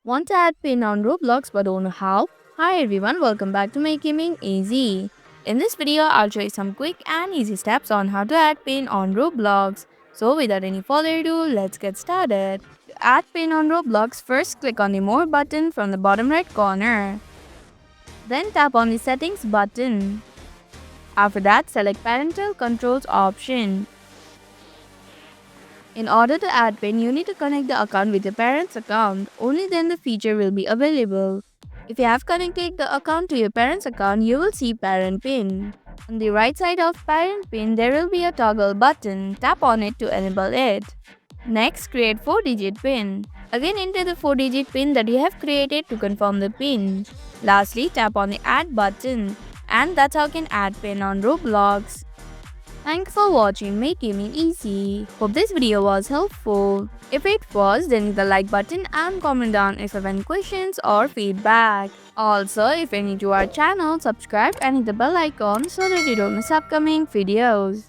Want to add pin on Roblox but don't know how? Hi everyone, welcome back to Make Gaming Easy. In this video, I'll show you some quick and easy steps on how to add pin on Roblox. So without any further ado, let's get started. To add pin on Roblox, first click on the More button from the bottom right corner. Then tap on the Settings button. After that, select Parental Controls option. In order to add PIN, you need to connect the account with your parent's account. Only then the feature will be available. If you have connected the account to your parent's account, you will see Parent PIN. On the right side of Parent PIN, there will be a toggle button. Tap on it to enable it. Next, create 4-digit PIN. Again, enter the 4-digit PIN that you have created to confirm the PIN. Lastly, tap on the Add button. And that's how you can add PIN on Roblox. Thanks for watching Make Gaming Easy. Hope this video was helpful. If it was, then hit the like button and comment down if you have any questions or feedback. Also, if you're new to our channel, subscribe and hit the bell icon so that you don't miss upcoming videos.